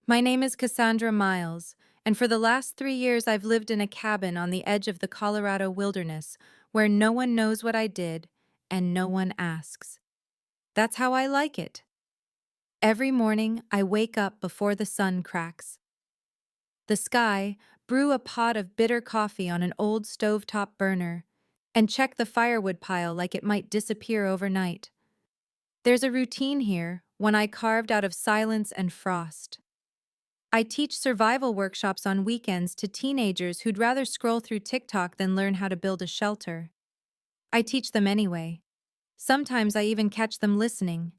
My name is Cassandra Miles, and for the last 3 years I've lived in a cabin on the edge of the Colorado wilderness where no one knows what I did and no one asks. That's how I like it. Every morning I wake up before the sun cracks. The sky, brew a pot of bitter coffee on an old stovetop burner, and check the firewood pile like it might disappear overnight. There's a routine here, one I carved out of silence and frost. I teach survival workshops on weekends to teenagers who'd rather scroll through TikTok than learn how to build a shelter. I teach them anyway. Sometimes I even catch them listening.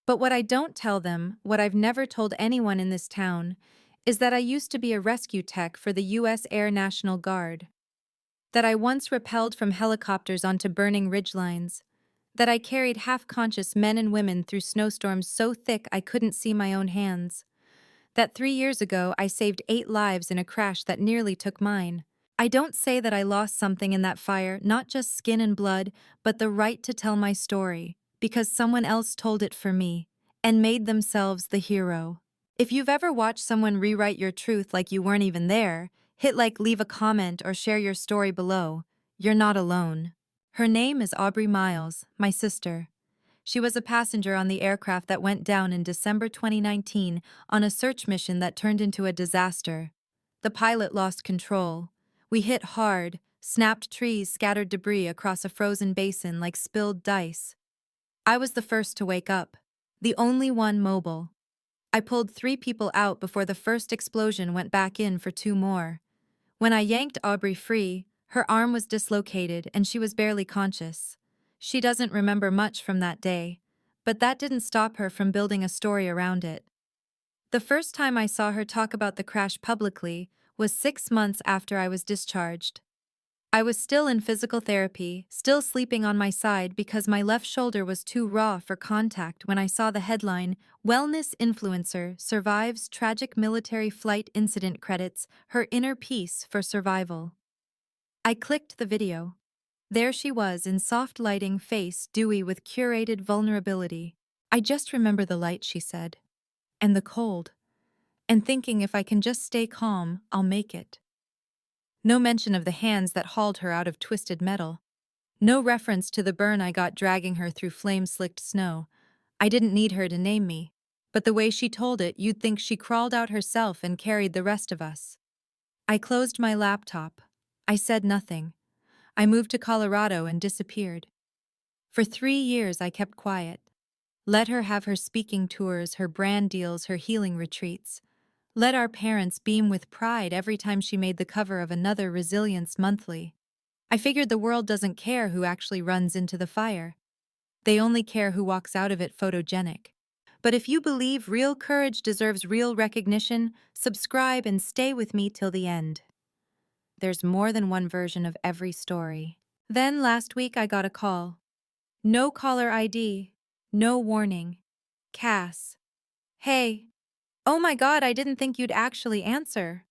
But what I don't tell them, what I've never told anyone in this town, is that I used to be a rescue tech for the U.S. Air National Guard. That I once rappelled from helicopters onto burning ridgelines. That I carried half-conscious men and women through snowstorms so thick I couldn't see my own hands. That 3 years ago I saved 8 lives in a crash that nearly took mine. I don't say that I lost something in that fire, not just skin and blood, but the right to tell my story, because someone else told it for me, and made themselves the hero. If you've ever watched someone rewrite your truth like you weren't even there, hit like, leave a comment, or share your story below. You're not alone. Her name is Aubrey Miles, my sister. She was a passenger on the aircraft that went down in December 2019 on a search mission that turned into a disaster. The pilot lost control. We hit hard, snapped trees scattered debris across a frozen basin like spilled dice. I was the first to wake up, the only one mobile. I pulled 3 people out before the first explosion went back in for 2 more. When I yanked Aubrey free, her arm was dislocated and she was barely conscious. She doesn't remember much from that day, but that didn't stop her from building a story around it. The first time I saw her talk about the crash publicly was 6 months after I was discharged. I was still in physical therapy, still sleeping on my side because my left shoulder was too raw for contact when I saw the headline, "Wellness Influencer Survives Tragic Military Flight Incident Credits Her Inner Peace for Survival." I clicked the video. There she was in soft lighting, face dewy with curated vulnerability. "I just remember the light," she said, "and the cold, and thinking if I can just stay calm, I'll make it." No mention of the hands that hauled her out of twisted metal. No reference to the burn I got dragging her through flame-slicked snow. I didn't need her to name me, but the way she told it, you'd think she crawled out herself and carried the rest of us. I closed my laptop. I said nothing. I moved to Colorado and disappeared. For 3 years I kept quiet. Let her have her speaking tours, her brand deals, her healing retreats. Let our parents beam with pride every time she made the cover of another Resilience Monthly. I figured the world doesn't care who actually runs into the fire. They only care who walks out of it photogenic. But if you believe real courage deserves real recognition, subscribe and stay with me till the end. There's more than one version of every story. Then last week I got a call. No caller ID. No warning. Cass. "Hey. Oh my God, I didn't think you'd actually answer."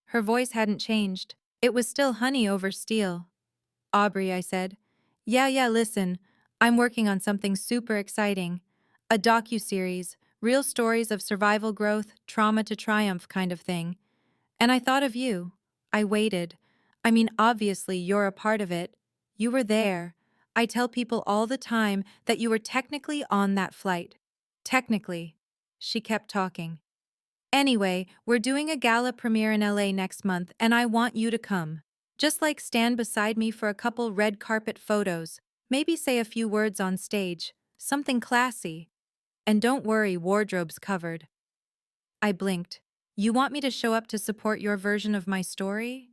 Her voice hadn't changed. It was still honey over steel. "Aubrey," I said. Yeah, listen. I'm working on something super exciting. A docu-series, real stories of survival growth, trauma to triumph kind of thing. And I thought of you. I waited. I mean, obviously you're a part of it. You were there. I tell people all the time that you were technically on that flight. Technically." She kept talking. "Anyway, we're doing a gala premiere in LA next month and I want you to come. Just like stand beside me for a couple red carpet photos, maybe say a few words on stage, something classy. And don't worry, wardrobe's covered." I blinked. "You want me to show up to support your version of my story?"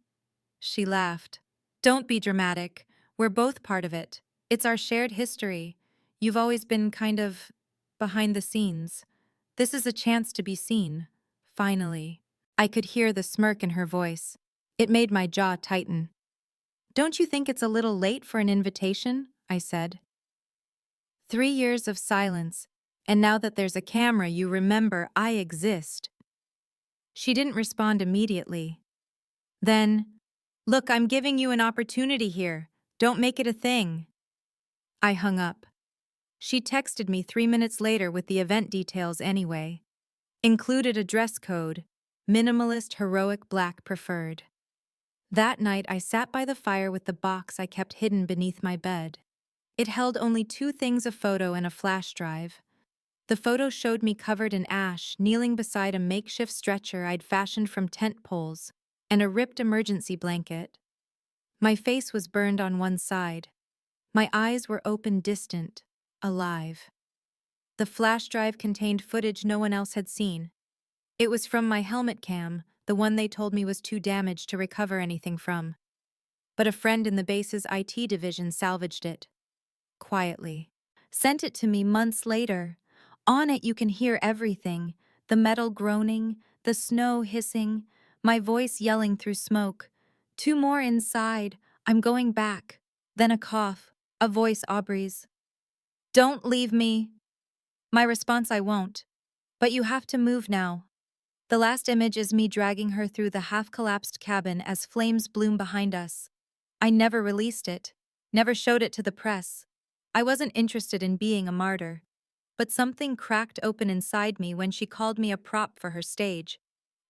She laughed. "Don't be dramatic. We're both part of it. It's our shared history. You've always been kind of behind the scenes. This is a chance to be seen. Finally." I could hear the smirk in her voice. It made my jaw tighten. "Don't you think it's a little late for an invitation?" I said. 3 years of silence, and now that there's a camera, you remember I exist. She didn't respond immediately. Then, "Look, I'm giving you an opportunity here. Don't make it a thing." I hung up. She texted me 3 minutes later with the event details anyway. Included a dress code, minimalist heroic black preferred. That night I sat by the fire with the box I kept hidden beneath my bed. It held only two things: a photo and a flash drive. The photo showed me covered in ash, kneeling beside a makeshift stretcher I'd fashioned from tent poles, and a ripped emergency blanket. My face was burned on one side. My eyes were open, distant, alive. The flash drive contained footage no one else had seen. It was from my helmet cam, the one they told me was too damaged to recover anything from. But a friend in the base's IT division salvaged it. Quietly. Sent it to me months later. On it you can hear everything: the metal groaning, the snow hissing, my voice yelling through smoke. Two more inside, I'm going back. Then a cough, a voice Aubrey's. Don't leave me. My response: I won't. But you have to move now. The last image is me dragging her through the half-collapsed cabin as flames bloom behind us. I never released it, never showed it to the press. I wasn't interested in being a martyr. But something cracked open inside me when she called me a prop for her stage.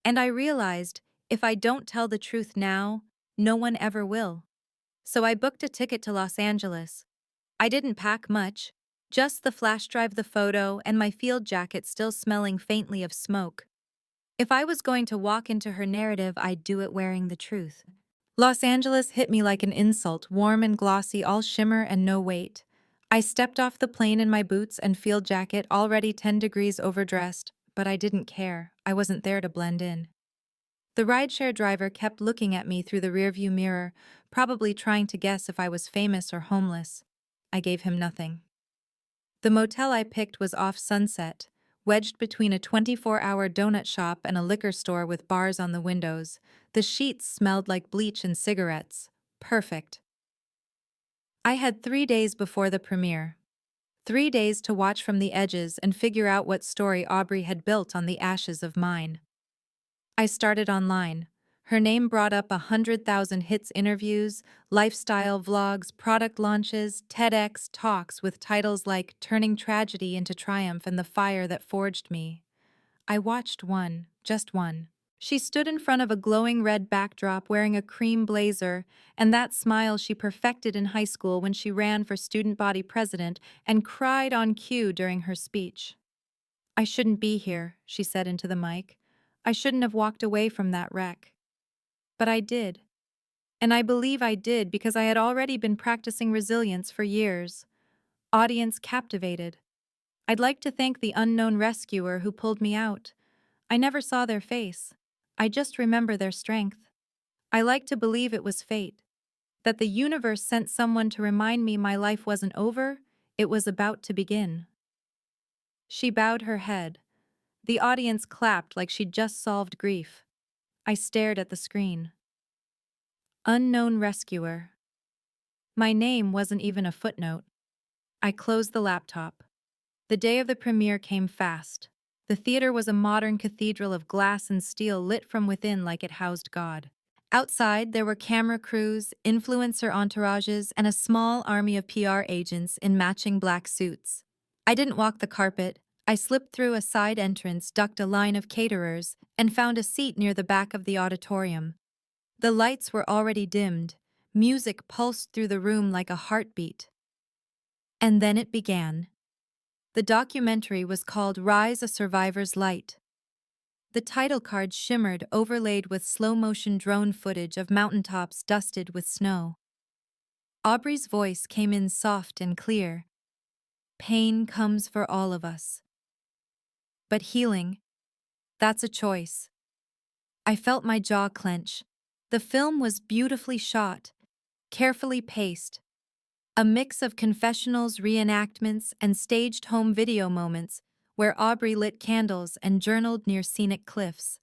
And I realized, if I don't tell the truth now, no one ever will. So I booked a ticket to Los Angeles. I didn't pack much, just the flash drive, the photo, and my field jacket still smelling faintly of smoke. If I was going to walk into her narrative, I'd do it wearing the truth. Los Angeles hit me like an insult, warm and glossy, all shimmer and no weight. I stepped off the plane in my boots and field jacket, already 10 degrees overdressed, but I didn't care. I wasn't there to blend in. The rideshare driver kept looking at me through the rearview mirror, probably trying to guess if I was famous or homeless. I gave him nothing. The motel I picked was off Sunset, wedged between a 24-hour donut shop and a liquor store with bars on the windows. The sheets smelled like bleach and cigarettes. Perfect. I had 3 days before the premiere. 3 days to watch from the edges and figure out what story Aubrey had built on the ashes of mine. I started online. Her name brought up 100,000 hits: interviews, lifestyle vlogs, product launches, TEDx talks with titles like Turning Tragedy into Triumph and The Fire That Forged Me. I watched one, just one. She stood in front of a glowing red backdrop wearing a cream blazer, and that smile she perfected in high school when she ran for student body president, and cried on cue during her speech. I shouldn't be here, she said into the mic. I shouldn't have walked away from that wreck. But I did. And I believe I did because I had already been practicing resilience for years. Audience captivated. I'd like to thank the unknown rescuer who pulled me out. I never saw their face. I just remember their strength. I like to believe it was fate, that the universe sent someone to remind me my life wasn't over, it was about to begin. She bowed her head. The audience clapped like she'd just solved grief. I stared at the screen. Unknown rescuer. My name wasn't even a footnote. I closed the laptop. The day of the premiere came fast. The theater was a modern cathedral of glass and steel lit from within like it housed God. Outside, there were camera crews, influencer entourages, and a small army of PR agents in matching black suits. I didn't walk the carpet. I slipped through a side entrance, ducked a line of caterers, and found a seat near the back of the auditorium. The lights were already dimmed. Music pulsed through the room like a heartbeat. And then it began. The documentary was called Rise: A Survivor's Light. The title card shimmered, overlaid with slow-motion drone footage of mountaintops dusted with snow. Aubrey's voice came in soft and clear. Pain comes for all of us. But healing, that's a choice. I felt my jaw clench. The film was beautifully shot, carefully paced. A mix of confessionals, reenactments, and staged home video moments where Aubrey lit candles and journaled near scenic cliffs.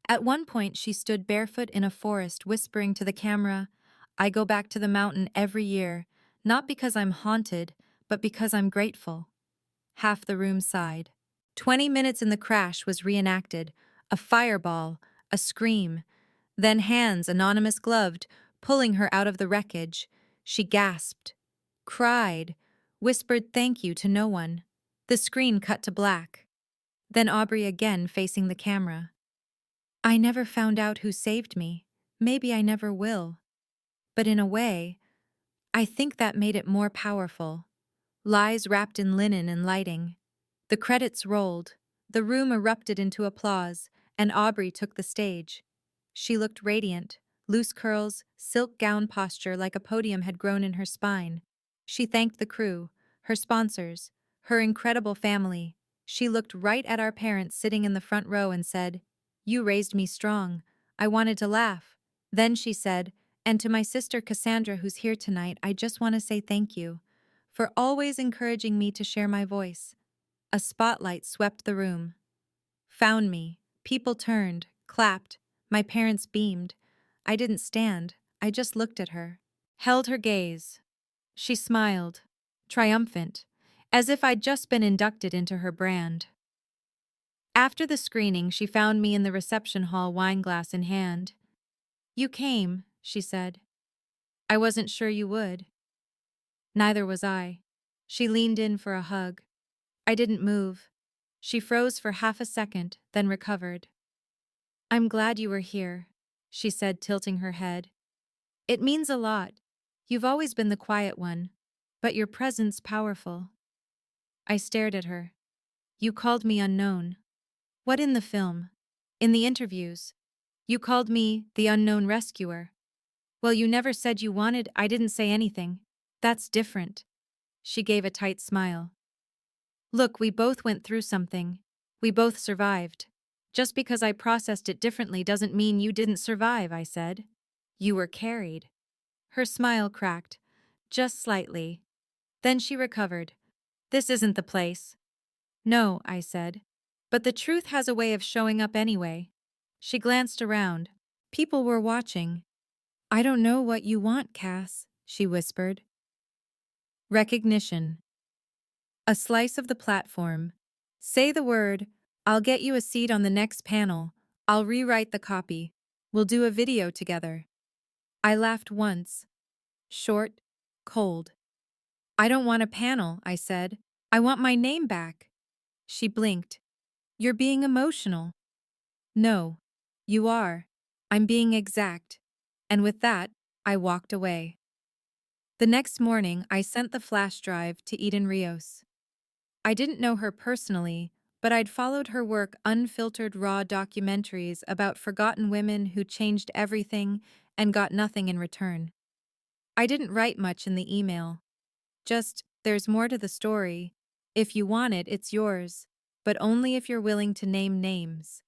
At one point, she stood barefoot in a forest, whispering to the camera, "I go back to the mountain every year, not because I'm haunted, but because I'm grateful." Half the room sighed. 20 minutes in the crash was reenacted: a fireball, a scream, then hands, anonymous gloved, pulling her out of the wreckage. She gasped, cried, whispered thank you to no one. The screen cut to black. Then Aubrey again facing the camera. I never found out who saved me. Maybe I never will. But in a way, I think that made it more powerful. Lies wrapped in linen and lighting. The credits rolled. The room erupted into applause, and Aubrey took the stage. She looked radiant, loose curls, silk gown posture like a podium had grown in her spine. She thanked the crew, her sponsors, her incredible family. She looked right at our parents sitting in the front row and said, "You raised me strong." I wanted to laugh. Then she said, "And to my sister Cassandra who's here tonight, I just want to say thank you for always encouraging me to share my voice." A spotlight swept the room. Found me. People turned, clapped. My parents beamed. I didn't stand. I just looked at her. Held her gaze. She smiled. Triumphant. As if I'd just been inducted into her brand. After the screening, she found me in the reception hall, wineglass in hand. "You came," she said. "I wasn't sure you would." Neither was I. She leaned in for a hug. I didn't move. She froze for half a second, then recovered. "I'm glad you were here," she said, tilting her head. "It means a lot. You've always been the quiet one, but your presence powerful." I stared at her. "You called me unknown." "What in the film? In the interviews? You called me the unknown rescuer." "Well, you never said you wanted." "I didn't say anything. That's different." She gave a tight smile. "Look, we both went through something. We both survived. Just because I processed it differently doesn't mean you didn't survive," I said. "You were carried." Her smile cracked, just slightly. Then she recovered. "This isn't the place." "No," I said. "But the truth has a way of showing up anyway." She glanced around. People were watching. "I don't know what you want, Cass," she whispered. Recognition. A slice of the platform. "Say the word. I'll get you a seat on the next panel. I'll rewrite the copy. We'll do a video together." I laughed once. Short, cold. "I don't want a panel," I said. "I want my name back." She blinked. "You're being emotional." "No. You are. I'm being exact." And with that, I walked away. The next morning, I sent the flash drive to Eden Rios. I didn't know her personally, but I'd followed her work, unfiltered raw documentaries about forgotten women who changed everything and got nothing in return. I didn't write much in the email. Just, "There's more to the story. If you want it, it's yours, but only if you're willing to name names."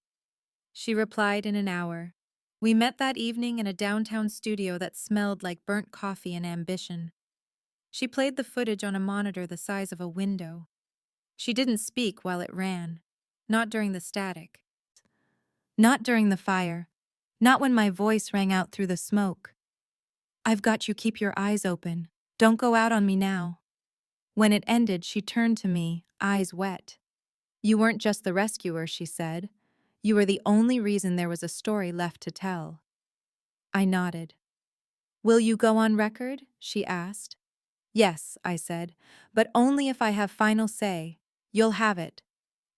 She replied in an hour. We met that evening in a downtown studio that smelled like burnt coffee and ambition. She played the footage on a monitor the size of a window. She didn't speak while it ran. Not during the static. Not during the fire. Not when my voice rang out through the smoke. "I've got you, keep your eyes open. Don't go out on me now." When it ended, she turned to me, eyes wet. "You weren't just the rescuer," she said. "You were the only reason there was a story left to tell." I nodded. "Will you go on record?" she asked. "Yes," I said, "but only if I have final say. You'll have it."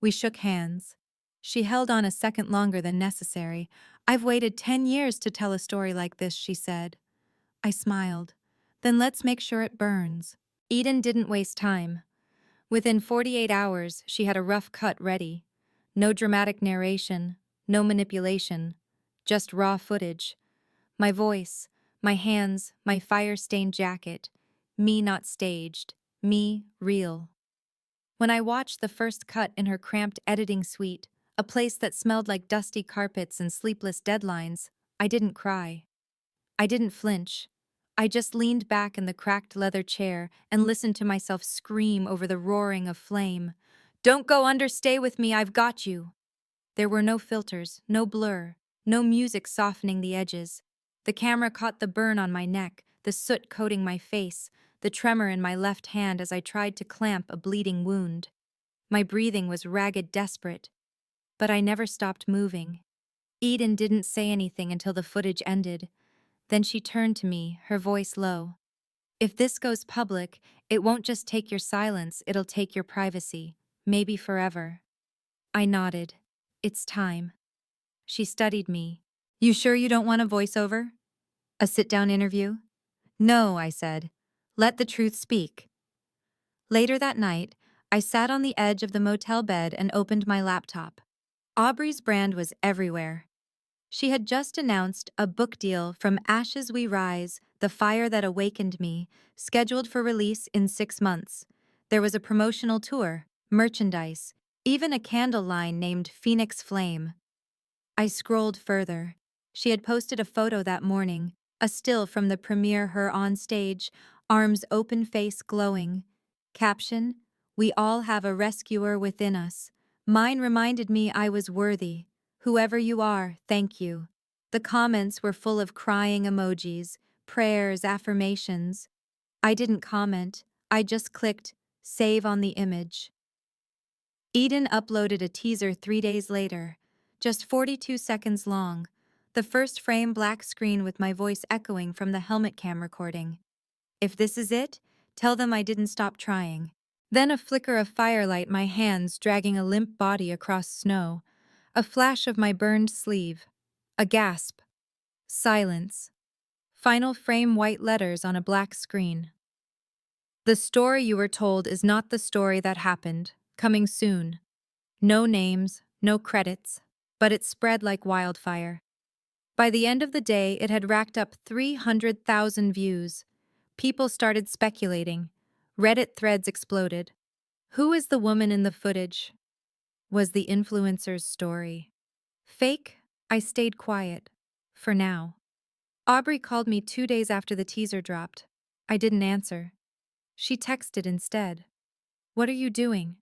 We shook hands. She held on a second longer than necessary. "I've waited 10 years to tell a story like this," she said. I smiled. "Then let's make sure it burns." Eden didn't waste time. Within 48 hours, she had a rough cut ready. No dramatic narration, no manipulation, just raw footage. My voice, my hands, my fire-stained jacket. Me not staged, me real. When I watched the first cut in her cramped editing suite, a place that smelled like dusty carpets and sleepless deadlines, I didn't cry. I didn't flinch. I just leaned back in the cracked leather chair and listened to myself scream over the roaring of flame. "Don't go under, stay with me, I've got you." There were no filters, no blur, no music softening the edges. The camera caught the burn on my neck, the soot coating my face, the tremor in my left hand as I tried to clamp a bleeding wound. My breathing was ragged, desperate, but I never stopped moving. Eden didn't say anything until the footage ended. Then she turned to me, her voice low. "If this goes public, it won't just take your silence, it'll take your privacy. Maybe forever." I nodded. It's time. She studied me. You sure you don't want a voiceover? A sit-down interview? No, I said. Let the truth speak. Later that night, I sat on the edge of the motel bed and opened my laptop. Aubrey's brand was everywhere. She had just announced a book deal from Ashes We Rise, The Fire That Awakened Me, scheduled for release in 6 months. There was a promotional tour, merchandise, even a candle line named Phoenix Flame. I scrolled further. She had posted a photo that morning, a still from the premiere, her on stage, arms open, face glowing. Caption: We all have a rescuer within us. Mine reminded me I was worthy. Whoever you are, thank you. The comments were full of crying emojis, prayers, affirmations. I didn't comment, I just clicked save on the image. Eden uploaded a teaser 3 days later, just 42 seconds long, the first frame black screen with my voice echoing from the helmet cam recording. If this is it, tell them I didn't stop trying. Then a flicker of firelight, my hands dragging a limp body across snow, a flash of my burned sleeve, a gasp, silence. Final frame, white letters on a black screen. The story you were told is not the story that happened, coming soon. No names, no credits, but it spread like wildfire. By the end of the day, it had racked up 300,000 views. People started speculating. Reddit threads exploded. Who is the woman in the footage? Was the influencer's story fake? I stayed quiet. For now. Aubrey called me 2 days after the teaser dropped. I didn't answer. She texted instead. What are you doing?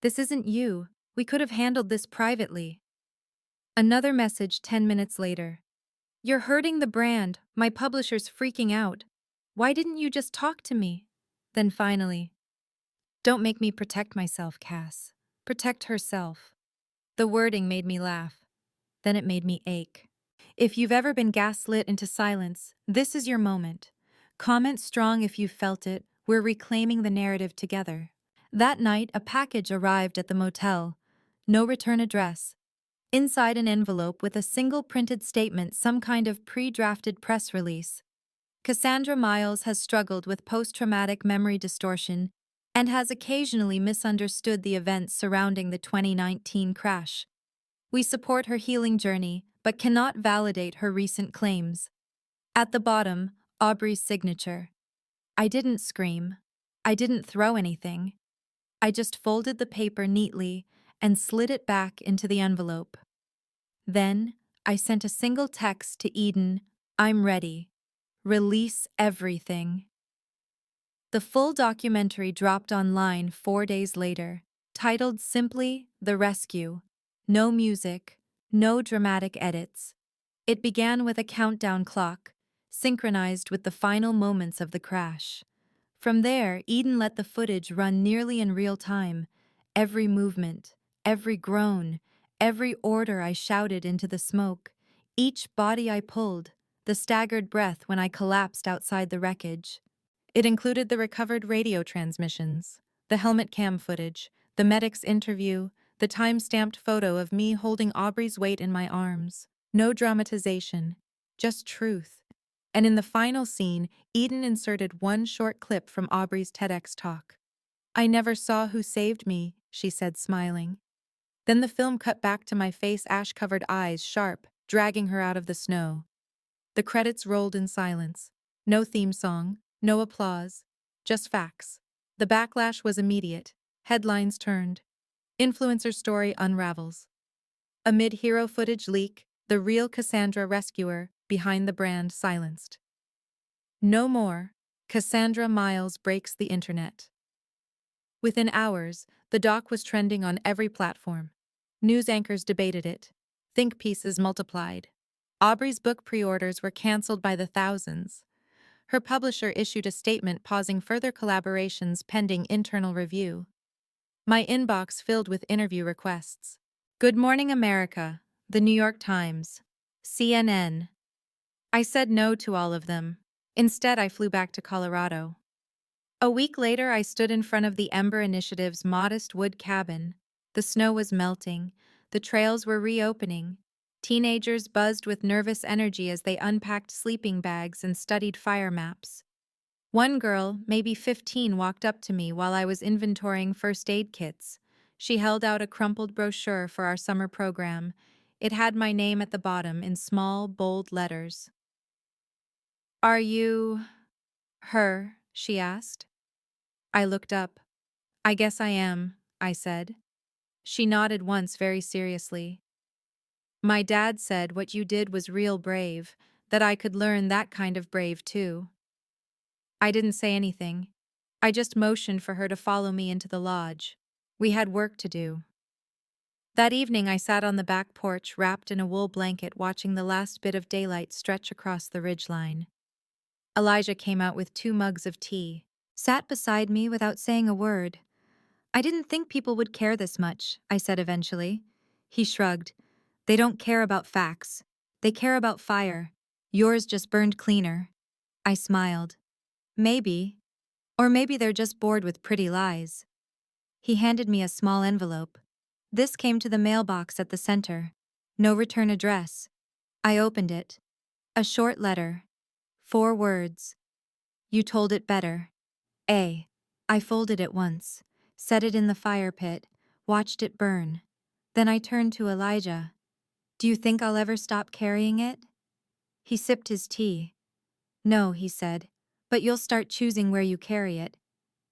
This isn't you. We could have handled this privately. Another message 10 minutes later. You're hurting the brand. My publisher's freaking out. Why didn't you just talk to me? Then finally, don't make me protect myself, Cass. Protect herself. The wording made me laugh. Then it made me ache. If you've ever been gaslit into silence, this is your moment. Comment strong if you felt it. We're reclaiming the narrative together. That night, a package arrived at the motel. No return address. Inside an envelope with a single printed statement, some kind of pre-drafted press release. Cassandra Miles has struggled with post-traumatic memory distortion and has occasionally misunderstood the events surrounding the 2019 crash. We support her healing journey, but cannot validate her recent claims. At the bottom, Aubrey's signature. I didn't scream. I didn't throw anything. I just folded the paper neatly and slid it back into the envelope. Then, I sent a single text to Eden: I'm ready. Release everything. The full documentary dropped online 4 days later, titled simply The Rescue. No music, no dramatic edits. It began with a countdown clock, synchronized with the final moments of the crash. From there, Eden let the footage run nearly in real time. Every movement, every groan, every order I shouted into the smoke, each body I pulled, the staggered breath when I collapsed outside the wreckage. It included the recovered radio transmissions, the helmet cam footage, the medic's interview, the time-stamped photo of me holding Aubrey's weight in my arms. No dramatization, just truth. And in the final scene, Eden inserted one short clip from Aubrey's TEDx talk. I never saw who saved me, she said, smiling. Then the film cut back to my face, ash-covered eyes sharp, dragging her out of the snow. The credits rolled in silence. No theme song, no applause, just facts. The backlash was immediate. Headlines turned. Influencer story unravels. Amid hero footage leak, the real Cassandra rescuer behind the brand silenced. No more. Cassandra Miles breaks the internet. Within hours, the doc was trending on every platform. News anchors debated it. Think pieces multiplied. Aubrey's book pre-orders were canceled by the thousands. Her publisher issued a statement pausing further collaborations pending internal review. My inbox filled with interview requests. Good Morning America, The New York Times, CNN. I said no to all of them. Instead, I flew back to Colorado. A week later, I stood in front of the Ember Initiative's modest wood cabin. The snow was melting. The trails were reopening. Teenagers buzzed with nervous energy as they unpacked sleeping bags and studied fire maps. One girl, maybe 15, walked up to me while I was inventorying first aid kits. She held out a crumpled brochure for our summer program. It had my name at the bottom in small, bold letters. "Are you her?" she asked. I looked up. "I guess I am," I said. She nodded once very seriously. "My dad said what you did was real brave, that I could learn that kind of brave too." I didn't say anything. I just motioned for her to follow me into the lodge. We had work to do. That evening I sat on the back porch wrapped in a wool blanket watching the last bit of daylight stretch across the ridgeline. Elijah came out with 2 mugs of tea, sat beside me without saying a word. "I didn't think people would care this much," I said eventually. He shrugged. "They don't care about facts. They care about fire. Yours just burned cleaner." I smiled. "Maybe. Or maybe they're just bored with pretty lies." He handed me a small envelope. This came to the mailbox at the center. No return address. I opened it. A short letter. 4 words. "You told it better. A." I folded it once, set it in the fire pit, watched it burn. Then I turned to Elijah. "Do you think I'll ever stop carrying it?" He sipped his tea. "No," he said, "but you'll start choosing where you carry it."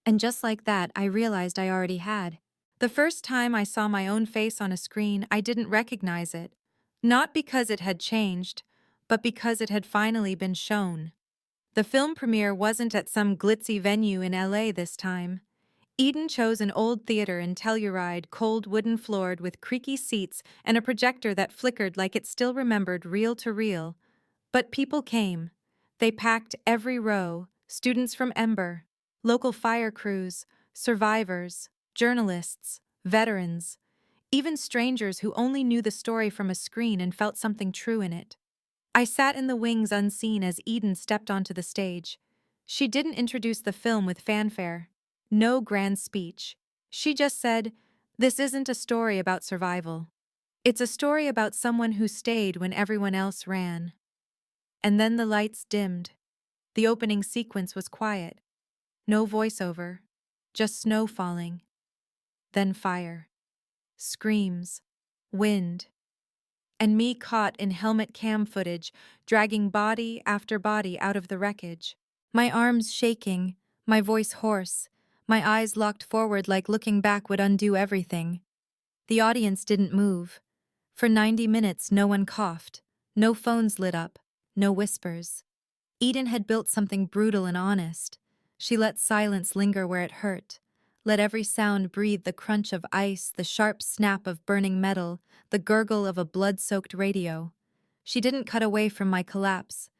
And just like that, I realized I already had. The first time I saw my own face on a screen, I didn't recognize it. Not because it had changed, but because it had finally been shown. The film premiere wasn't at some glitzy venue in LA this time. Eden chose an old theater in Telluride, cold wooden floored with creaky seats and a projector that flickered like it still remembered reel to reel. But people came. They packed every row, students from Ember, local fire crews, survivors, journalists, veterans, even strangers who only knew the story from a screen and felt something true in it. I sat in the wings unseen as Eden stepped onto the stage. She didn't introduce the film with fanfare. No grand speech. She just said, "This isn't a story about survival. It's a story about someone who stayed when everyone else ran." And then the lights dimmed. The opening sequence was quiet. No voiceover. Just snow falling. Then fire. Screams. Wind. And me caught in helmet cam footage, dragging body after body out of the wreckage. My arms shaking, my voice hoarse, my eyes locked forward like looking back would undo everything. The audience didn't move. For 90 minutes no one coughed, no phones lit up, no whispers. Eden had built something brutal and honest. She let silence linger where it hurt, let every sound breathe the crunch of ice, the sharp snap of burning metal, the gurgle of a blood-soaked radio. She didn't cut away from my collapse,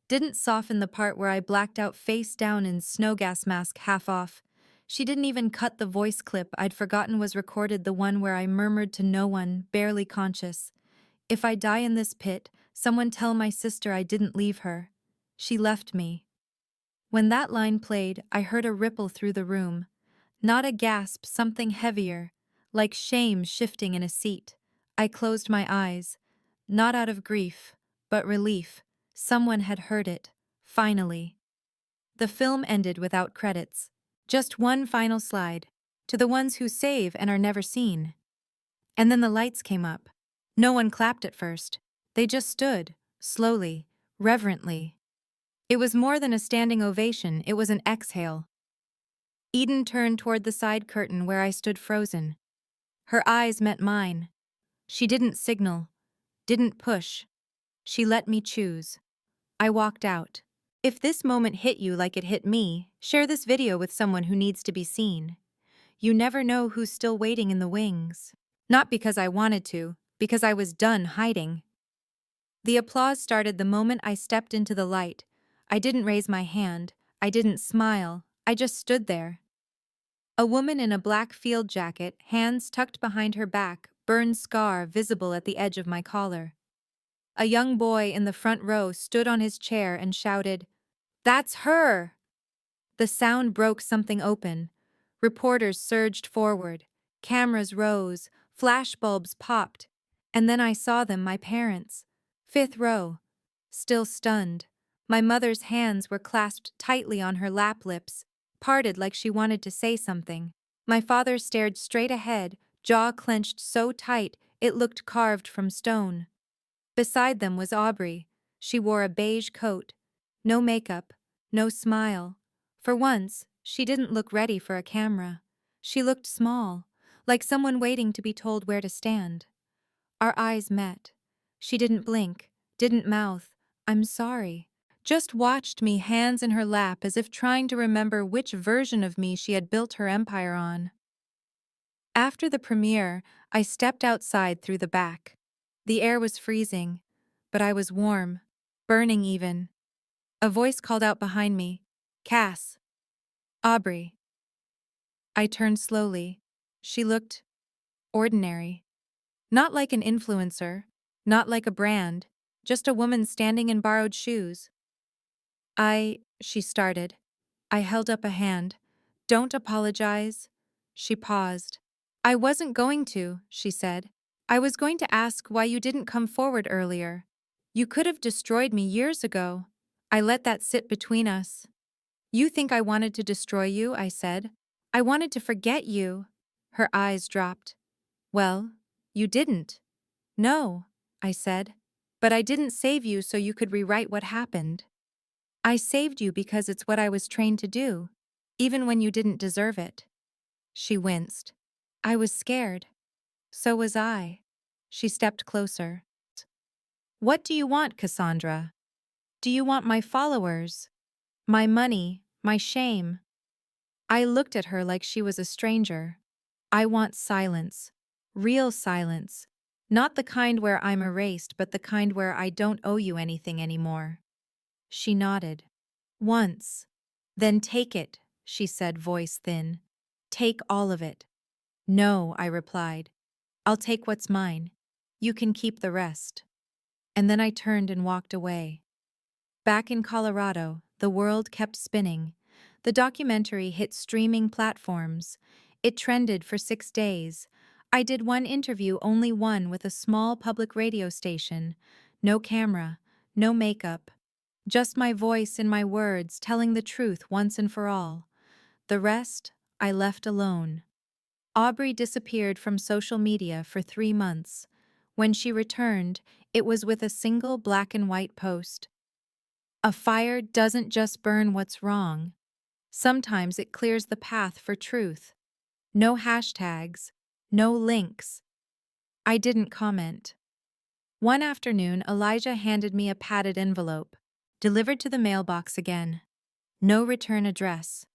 didn't soften the part where I blacked out face down in snow gas mask half off. She didn't even cut the voice clip I'd forgotten was recorded, the one where I murmured to no one, barely conscious. "If I die in this pit, someone tell my sister I didn't leave her. She left me." When that line played, I heard a ripple through the room. Not a gasp, something heavier, like shame shifting in a seat. I closed my eyes, not out of grief, but relief. Someone had heard it, finally. The film ended without credits. Just one final slide, to the ones who save and are never seen. And then the lights came up. No one clapped at first. They just stood, slowly, reverently. It was more than a standing ovation, it was an exhale. Eden turned toward the side curtain where I stood frozen. Her eyes met mine. She didn't signal, didn't push. She let me choose. I walked out. If this moment hit you like it hit me, share this video with someone who needs to be seen. You never know who's still waiting in the wings. Not because I wanted to, because I was done hiding. The applause started the moment I stepped into the light. I didn't raise my hand. I didn't smile. I just stood there. A woman in a black field jacket, hands tucked behind her back, burned scar visible at the edge of my collar. A young boy in the front row stood on his chair and shouted, "That's her!" The sound broke something open. Reporters surged forward. Cameras rose, flashbulbs popped, and then I saw them, my parents. Fifth row. Still stunned. My mother's hands were clasped tightly on her lap lips, parted like she wanted to say something. My father stared straight ahead, jaw clenched so tight it looked carved from stone. Beside them was Aubrey. She wore a beige coat. No makeup, no smile. For once, she didn't look ready for a camera. She looked small, like someone waiting to be told where to stand. Our eyes met. She didn't blink, didn't mouth, "I'm sorry." Just watched me, hands in her lap as if trying to remember which version of me she had built her empire on. After the premiere, I stepped outside through the back. The air was freezing, but I was warm, burning even. A voice called out behind me, "Cass." "Aubrey." I turned slowly. She looked ordinary. Not like an influencer, not like a brand, just a woman standing in borrowed shoes. She started. I held up a hand. "Don't apologize." She paused. "I wasn't going to," she said. "I was going to ask why you didn't come forward earlier. You could have destroyed me years ago." I let that sit between us. "You think I wanted to destroy you?" I said. "I wanted to forget you." Her eyes dropped. "Well, you didn't." "No," I said. "But I didn't save you so you could rewrite what happened. I saved you because it's what I was trained to do, even when you didn't deserve it." She winced. "I was scared." "So was I." She stepped closer. "What do you want, Cassandra? Do you want my followers? My money? My shame?" I looked at her like she was a stranger. "I want silence. Real silence. Not the kind where I'm erased, but the kind where I don't owe you anything anymore." She nodded. "Once. Then take it," she said, voice thin. "Take all of it." "No," I replied. "I'll take what's mine. You can keep the rest." And then I turned and walked away. Back in Colorado, the world kept spinning. The documentary hit streaming platforms. It trended for 6 days. I did one interview, only one, with a small public radio station. No camera, no makeup. Just my voice and my words telling the truth once and for all. The rest, I left alone. Aubrey disappeared from social media for 3 months. When she returned, it was with a single black and white post. "A fire doesn't just burn what's wrong. Sometimes it clears the path for truth." No hashtags, no links. I didn't comment. One afternoon, Elijah handed me a padded envelope, delivered to the mailbox again. No return address.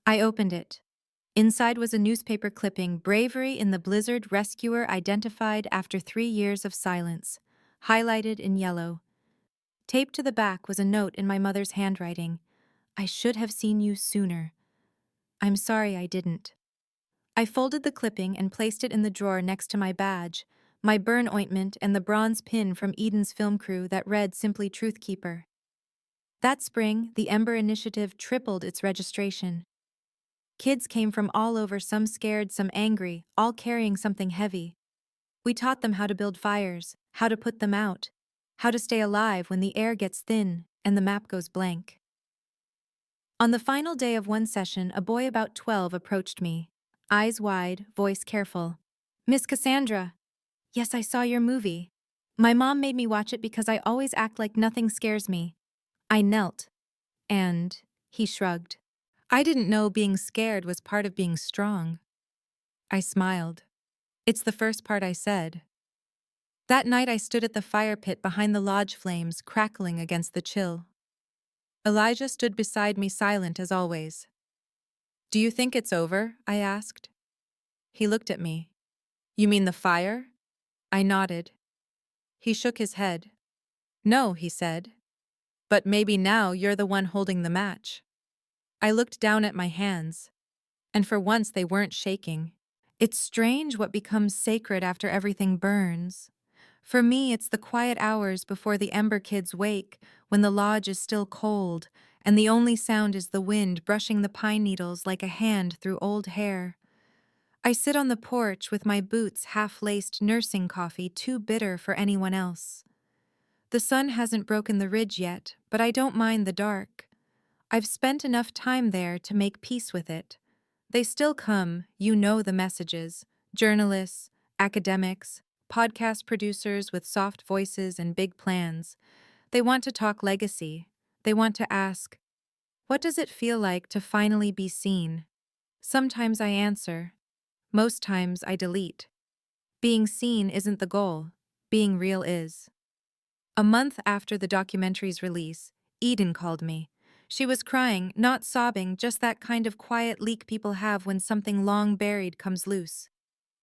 I opened it. Inside was a newspaper clipping, "Bravery in the Blizzard, rescuer identified after 3 years of silence," highlighted in yellow. Taped to the back was a note in my mother's handwriting. "I should have seen you sooner. I'm sorry I didn't." I folded the clipping and placed it in the drawer next to my badge, my burn ointment, and the bronze pin from Eden's film crew that read simply Truthkeeper. That spring, the Ember Initiative tripled its registration. Kids came from all over, some scared, some angry, all carrying something heavy. We taught them how to build fires, how to put them out, how to stay alive when the air gets thin and the map goes blank. On the final day of one session, a boy about 12 approached me, eyes wide, voice careful. "Miss Cassandra." "Yes, I saw your movie. My mom made me watch it because I always act like nothing scares me." I knelt. And he shrugged. "I didn't know being scared was part of being strong." I smiled. "It's the first part," I said. That night I stood at the fire pit behind the lodge flames, crackling against the chill. Elijah stood beside me, silent as always. "Do you think it's over?" I asked. He looked at me. "You mean the fire?" I nodded. He shook his head. "No," he said. "But maybe now you're the one holding the match." I looked down at my hands, and for once they weren't shaking. It's strange what becomes sacred after everything burns. For me, it's the quiet hours before the Ember kids wake, when the lodge is still cold, and the only sound is the wind brushing the pine needles like a hand through old hair. I sit on the porch with my boots half-laced nursing coffee too bitter for anyone else. The sun hasn't broken the ridge yet, but I don't mind the dark. I've spent enough time there to make peace with it. They still come, you know the messages. Journalists, academics, podcast producers with soft voices and big plans. They want to talk legacy. They want to ask, what does it feel like to finally be seen? Sometimes I answer. Most times I delete. Being seen isn't the goal. Being real is. A month after the documentary's release, Eden called me. She was crying, not sobbing, just that kind of quiet leak people have when something long buried comes loose.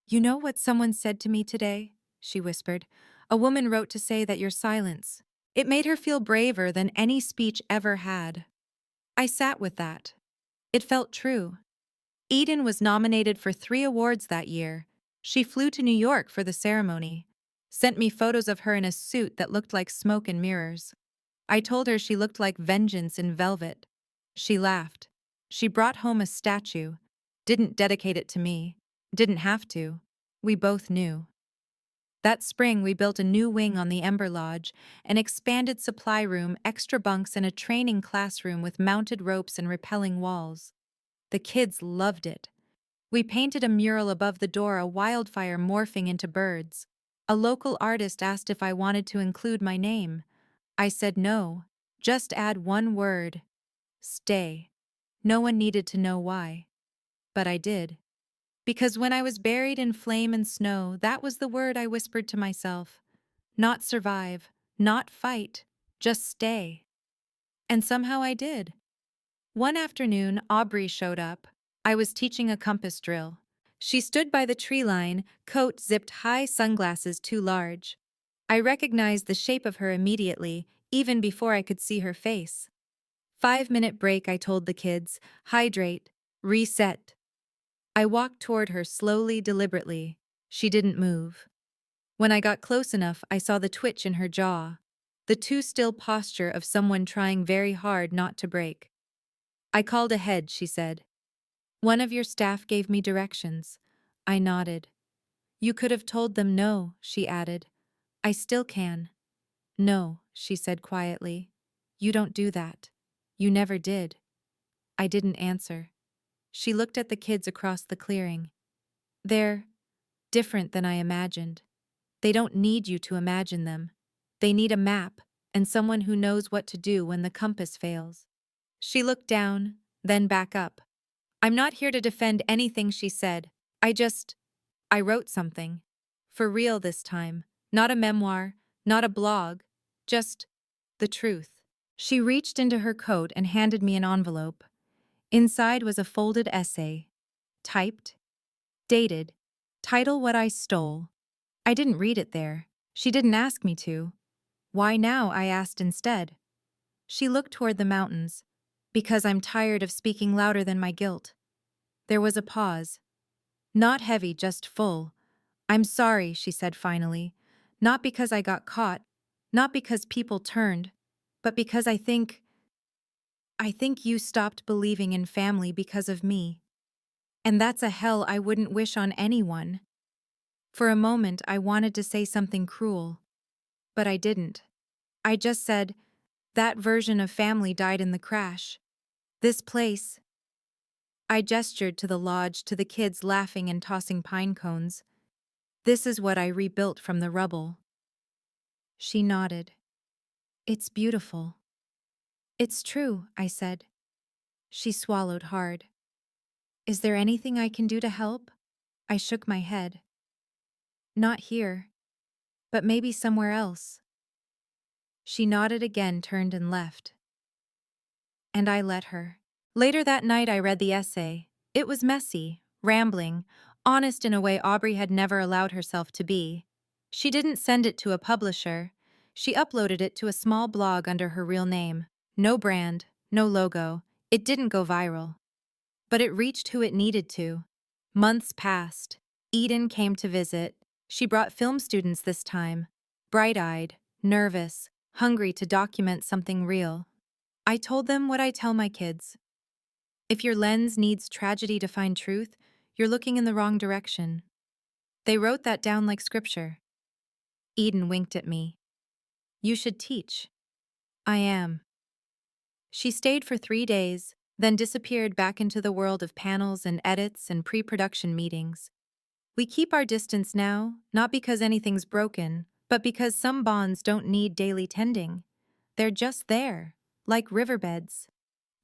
You know what someone said to me today? She whispered. A woman wrote to say that your silence. It made her feel braver than any speech ever had. I sat with that. It felt true. Eden was nominated for 3 awards that year. She flew to New York for the ceremony. Sent me photos of her in a suit that looked like smoke and mirrors. I told her she looked like vengeance in velvet. She laughed. She brought home a statue. Didn't dedicate it to me. Didn't have to. We both knew. That spring, we built a new wing on the Ember Lodge, an expanded supply room, extra bunks, and a training classroom with mounted ropes and rappelling walls. The kids loved it. We painted a mural above the door, a wildfire morphing into birds. A local artist asked if I wanted to include my name. I said no. Just add one word. Stay. No one needed to know why. But I did. Because when I was buried in flame and snow, that was the word I whispered to myself. Not survive, not fight, just stay. And somehow I did. One afternoon, Aubrey showed up. I was teaching a compass drill. She stood by the tree line, coat zipped high, sunglasses too large. I recognized the shape of her immediately, even before I could see her face. 5-minute break, I told the kids. Hydrate. Reset. I walked toward her slowly, deliberately. She didn't move. When I got close enough, I saw the twitch in her jaw. The too still posture of someone trying very hard not to break. I called ahead, she said. One of your staff gave me directions. I nodded. You could have told them no, she added. I still can. No, she said quietly. You don't do that. You never did. I didn't answer. She looked at the kids across the clearing. They're different than I imagined. They don't need you to imagine them. They need a map and someone who knows what to do when the compass fails. She looked down, then back up. I'm not here to defend anything she said. I wrote something. For real this time. Not a memoir, not a blog. Just the truth. She reached into her coat and handed me an envelope. Inside was a folded essay. Typed. Dated. Title What I Stole. I didn't read it there. She didn't ask me to. Why now? I asked instead. She looked toward the mountains. Because I'm tired of speaking louder than my guilt. There was a pause. Not heavy, just full. I'm sorry, she said finally. Not because I got caught. Not because people turned. But because I think you stopped believing in family because of me. And that's a hell I wouldn't wish on anyone. For a moment, I wanted to say something cruel. But I didn't. I just said, that version of family died in the crash. This place. I gestured to the lodge, to the kids laughing and tossing pine cones. This is what I rebuilt from the rubble. She nodded. It's beautiful. It's true, I said. She swallowed hard. Is there anything I can do to help? I shook my head. Not here. But maybe somewhere else. She nodded again, turned and left. And I let her. Later that night I read the essay. It was messy, rambling, honest in a way Aubrey had never allowed herself to be. She didn't send it to a publisher. She uploaded it to a small blog under her real name. No brand, no logo. It didn't go viral. But it reached who it needed to. Months passed. Eden came to visit. She brought film students this time. Bright-eyed, nervous, hungry to document something real. I told them what I tell my kids. If your lens needs tragedy to find truth, You're looking in the wrong direction. They wrote that down like scripture. Eden winked at me. You should teach. I am. She stayed for 3 days, then disappeared back into the world of panels and edits and pre-production meetings. We keep our distance now, not because anything's broken, but because some bonds don't need daily tending. They're just there, like riverbeds.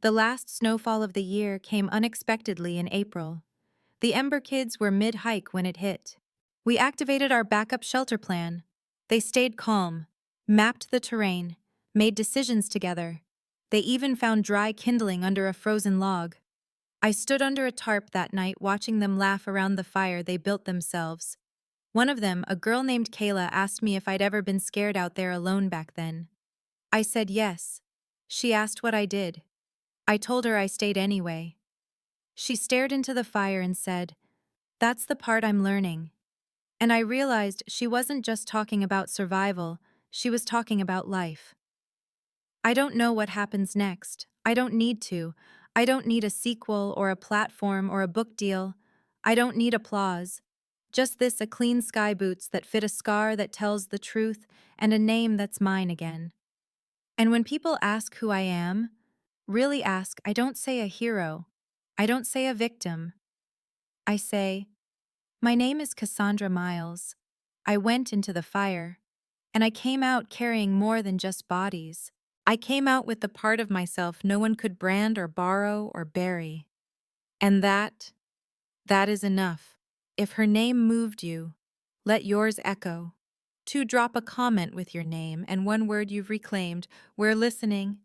The last snowfall of the year came unexpectedly in April. The Ember kids were mid-hike when it hit. We activated our backup shelter plan. They stayed calm, mapped the terrain, made decisions together. They even found dry kindling under a frozen log. I stood under a tarp that night watching them laugh around the fire they built themselves. One of them, a girl named Kayla, asked me if I'd ever been scared out there alone back then. I said yes. She asked what I did. I told her I stayed anyway. She stared into the fire and said, "That's the part I'm learning." And I realized she wasn't just talking about survival, she was talking about life. I don't know what happens next. I don't need to. I don't need a sequel or a platform or a book deal. I don't need applause. Just this, a clean sky boots that fit a scar that tells the truth and a name that's mine again. And when people ask who I am, really ask, I don't say a hero. I don't say a victim. I say, my name is Cassandra Miles. I went into the fire, and I came out carrying more than just bodies. I came out with the part of myself no one could brand or borrow or bury. And that is enough. If her name moved you, let yours echo. To drop a comment with your name and one word you've reclaimed, we're listening,